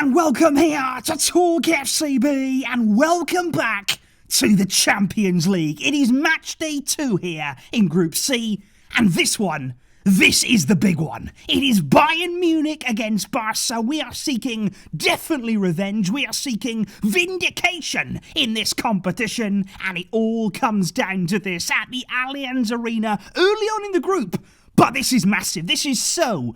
and welcome here to TalkFCB and welcome back to the Champions League. It is match day 2 here in Group C, and this is the big one. It is Bayern Munich against Barça. We are seeking definitely revenge. We are seeking vindication in this competition, and it all comes down to this at the Allianz Arena early on in the group. But this is massive. This is so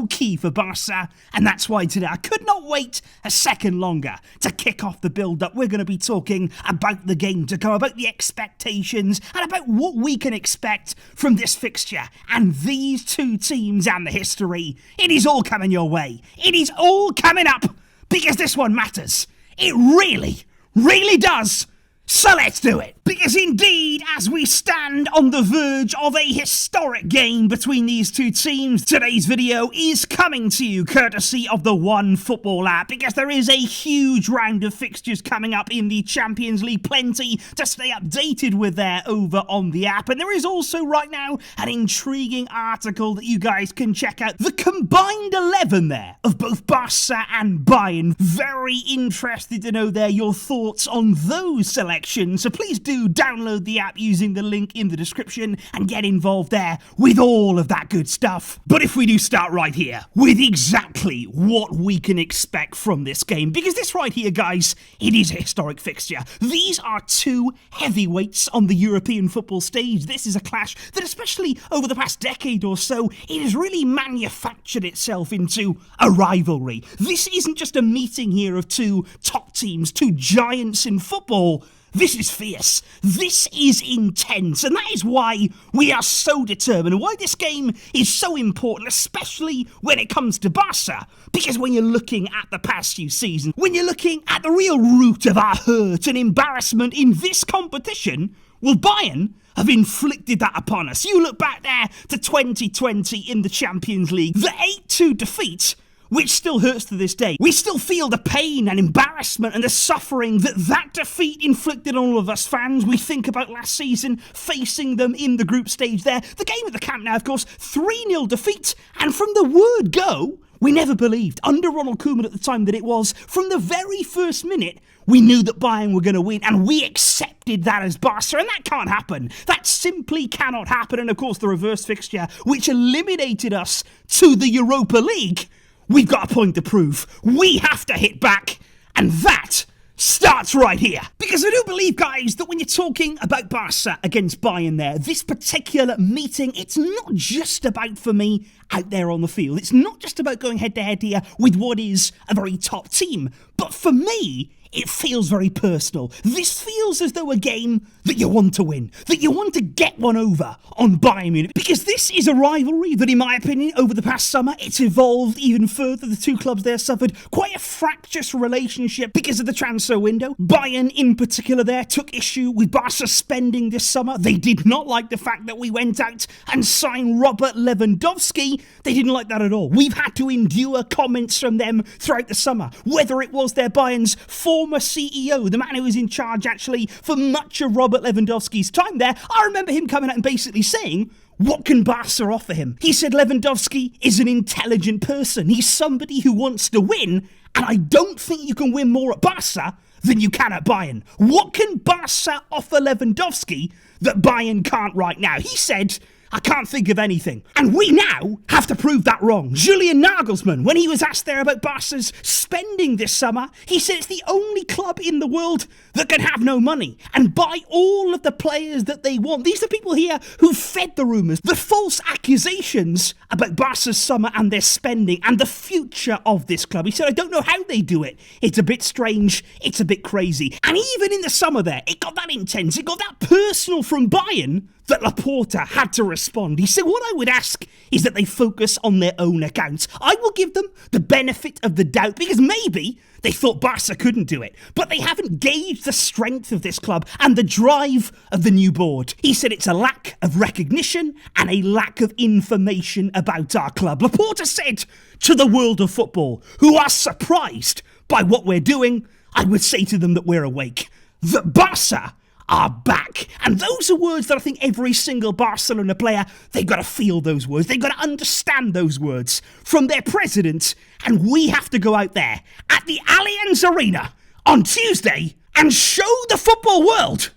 key for Barça. And that's why today I could not wait a second longer to kick off the build-up. We're going to be talking about the game to come, about the expectations, and about what we can expect from this fixture. And these two teams and the history, it is all coming your way. It is all coming up because this one matters. It really does. So let's do it. Because indeed, as we stand on the verge of a historic game between these two teams, today's video is coming to you courtesy of the OneFootball app, because there is a huge round of fixtures coming up in the Champions League. Plenty to stay updated with there over on the app. And there is also right now an intriguing article that you guys can check out. The combined 11 there of both Barça and Bayern. Very interested to know there your thoughts on those selections. So please do download the app using the link in the description and get involved there with all of that good stuff. But if we do start right here with exactly what we can expect from this game, because this right here, guys, it is a historic fixture. These are two heavyweights on the European football stage. This is a clash that, especially over the past decade or so, it has really manufactured itself into a rivalry. This isn't just a meeting here of two top teams, two giants in football. This is fierce, this is intense, and that is why we are so determined, and why this game is so important, especially when it comes to Barça. Because when you're looking at the past few seasons, when you're looking at the real root of our hurt and embarrassment in this competition, well, Bayern have inflicted that upon us. You look back there to 2020 in the Champions League, the 8-2 defeat, which still hurts to this day. We still feel the pain and embarrassment and the suffering that defeat inflicted on all of us fans. We think about last season, facing them in the group stage there. The game at the Camp Nou, of course, 3-0 defeat. And from the word go, we never believed, under Ronald Koeman at the time, that it was. From the very first minute, we knew that Bayern were going to win, and we accepted that as Barça, and that can't happen. That simply cannot happen. And of course, the reverse fixture, which eliminated us to the Europa League, we've got a point to prove. We have to hit back, and that starts right here. Because I do believe, guys, that when you're talking about Barça against Bayern there, this particular meeting, it's not just about, for me, out there on the field. It's not just about going head-to-head here with what is a very top team. But for me, it feels very personal. This feels as though a game that you want to win, that you want to get one over on Bayern Munich. Because this is a rivalry that, in my opinion, over the past summer, it's evolved even further. The two clubs there suffered quite a fractious relationship because of the transfer window. Bayern, in particular there, took issue with Barca spending this summer. They did not like the fact that we went out and signed Robert Lewandowski. They didn't like that at all. We've had to endure comments from them throughout the summer, whether it was their Bayern's former CEO, the man who was in charge actually for much of Robert Lewandowski's time there. I remember him coming out and basically saying, what can Barca offer him? He said Lewandowski is an intelligent person. He's somebody who wants to win, and I don't think you can win more at Barca than you can at Bayern. What can Barca offer Lewandowski that Bayern can't right now? He said, I can't think of anything. And we now have to prove that wrong. Julian Nagelsmann, when he was asked there about Barca's spending this summer, he said it's the only club in the world that can have no money and buy all of the players that they want. These are people here who fed the rumours, the false accusations about Barca's summer and their spending and the future of this club. He said, I don't know how they do it. It's a bit strange. It's a bit crazy. And even in the summer there, it got that intense. It got that personal from Bayern that Laporta had to respond. He said, what I would ask is that they focus on their own accounts. I will give them the benefit of the doubt, because maybe they thought Barca couldn't do it, but they haven't gauged the strength of this club and the drive of the new board. He said it's a lack of recognition and a lack of information about our club. Laporta said to the world of football, who are surprised by what we're doing, I would say to them that we're awake. That Barca are back. And those are words that I think every single Barcelona player, they've got to feel those words. They've got to understand those words from their president. And we have to go out there at the Allianz Arena on Tuesday and show the football world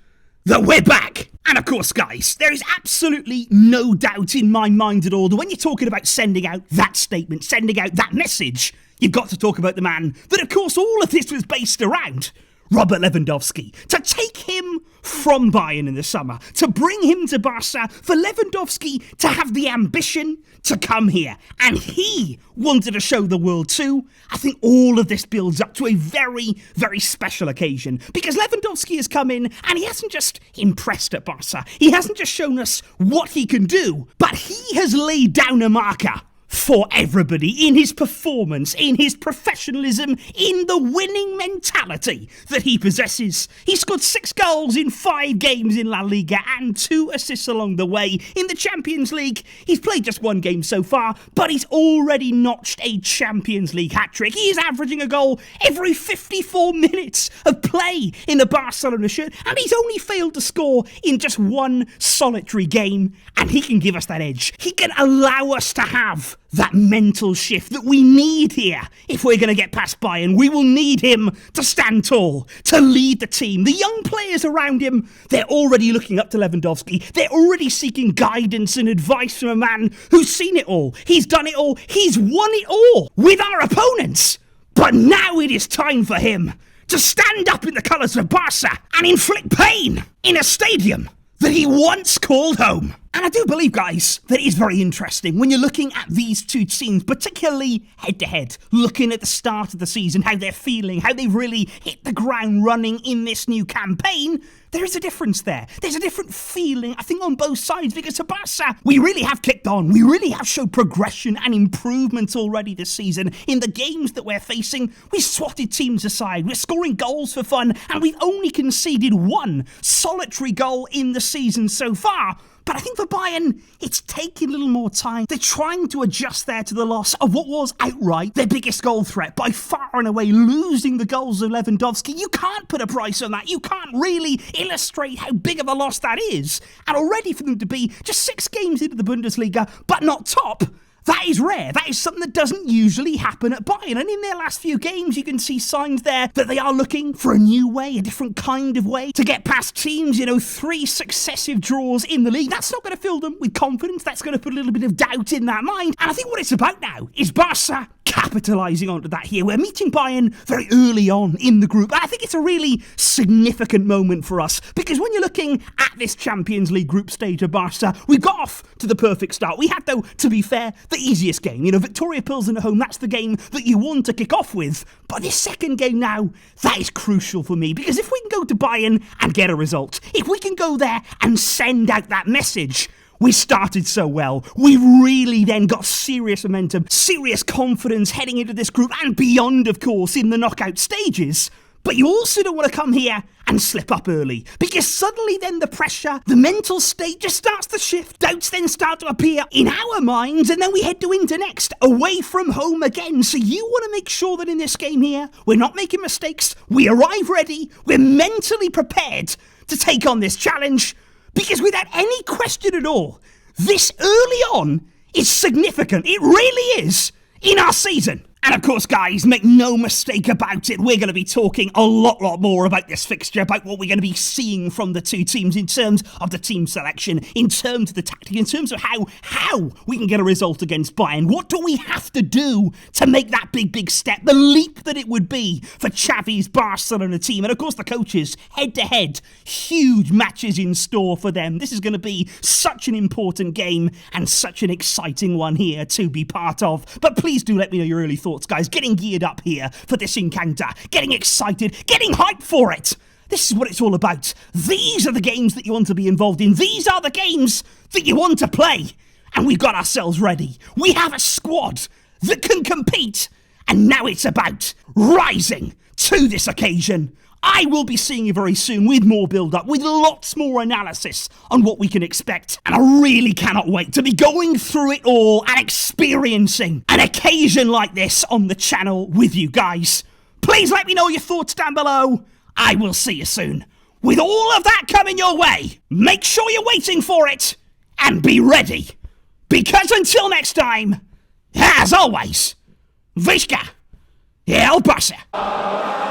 that we're back. And of course, guys, there is absolutely no doubt in my mind at all that when you're talking about sending out that statement, sending out that message, you've got to talk about the man that, of course, all of this was based around. Robert Lewandowski. To take him from Bayern in the summer, to bring him to Barça, for Lewandowski to have the ambition to come here. And he wanted to show the world too. I think all of this builds up to a very, very special occasion. Because Lewandowski has come in and he hasn't just impressed at Barça. He hasn't just shown us what he can do, but he has laid down a marker for everybody in his performance, in his professionalism, in the winning mentality that he possesses. He scored 6 goals in 5 games in La Liga and 2 assists along the way. In the Champions League, he's played just 1 game so far, but he's already notched a Champions League hat-trick. He is averaging a goal every 54 minutes of play in the Barcelona shirt, and he's only failed to score in just 1 solitary game, and he can give us that edge. He can allow us to have that mental shift that we need here. If we're going to get past Bayern, we will need him to stand tall, to lead the team. The young players around him, they're already looking up to Lewandowski. They're already seeking guidance and advice from a man who's seen it all. He's done it all. He's won it all with our opponents. But now it is time for him to stand up in the colours of Barça and inflict pain in a stadium that he once called home. And I do believe, guys, that it is very interesting when you're looking at these two teams, particularly head-to-head, looking at the start of the season, how they're feeling, how they've really hit the ground running in this new campaign. There is a difference there. There's a different feeling, I think, on both sides, because to Barça, we really have kicked on. We really have showed progression and improvement already this season. In the games that we're facing, we swatted teams aside. We're scoring goals for fun, and we've only conceded 1 solitary goal in the season so far. But I think for Bayern, it's taking a little more time. They're trying to adjust there to the loss of what was outright their biggest goal threat, by far and away losing the goals of Lewandowski. You can't put a price on that. You can't really illustrate how big of a loss that is. And already for them to be just 6 games into the Bundesliga, but not top, that is rare. That is something that doesn't usually happen at Bayern. And in their last few games, you can see signs there that they are looking for a new way, a different kind of way to get past teams. 3 successive draws in the league. That's not going to fill them with confidence. That's going to put a little bit of doubt in that mind. And I think what it's about now is Barça capitalising onto that here. We're meeting Bayern very early on in the group. And I think it's a really significant moment for us, because when you're looking at this Champions League group stage of Barça, we got off to the perfect start. We had, though, to be fair, the easiest game. Victoria Pilsen at home, that's the game that you want to kick off with. But this second game now, that is crucial for me, because if we can go to Bayern and get a result, if we can go there and send out that message, we started so well. We really then got serious momentum, serious confidence heading into this group and beyond, of course, in the knockout stages. But you also don't want to come here and slip up early, because suddenly then the pressure, the mental state just starts to shift. Doubts then start to appear in our minds, and then we head to Inter next, away from home again. So you want to make sure that in this game here, we're not making mistakes. We arrive ready. We're mentally prepared to take on this challenge, because without any question at all, this early on is significant. It really is in our season. And of course, guys, make no mistake about it, we're going to be talking a lot more about this fixture, about what we're going to be seeing from the two teams in terms of the team selection, in terms of the tactic, in terms of how we can get a result against Bayern. What do we have to do to make that big step, the leap that it would be for Xavi's Barcelona team? And of course, the coaches, head-to-head, huge matches in store for them. This is going to be such an important game and such an exciting one here to be part of. But please do let me know your early thoughts, guys. Getting geared up here for this encounter, getting excited, getting hyped for it. This is what it's all about. These are the games that you want to be involved in. These are the games that you want to play. And we've got ourselves ready. We have a squad that can compete. And now it's about rising to this occasion. I will be seeing you very soon with more build-up, with lots more analysis on what we can expect. And I really cannot wait to be going through it all and experiencing an occasion like this on the channel with you guys. Please let me know your thoughts down below. I will see you soon. With all of that coming your way, make sure you're waiting for it and be ready. Because until next time, as always, Visca, El Barça.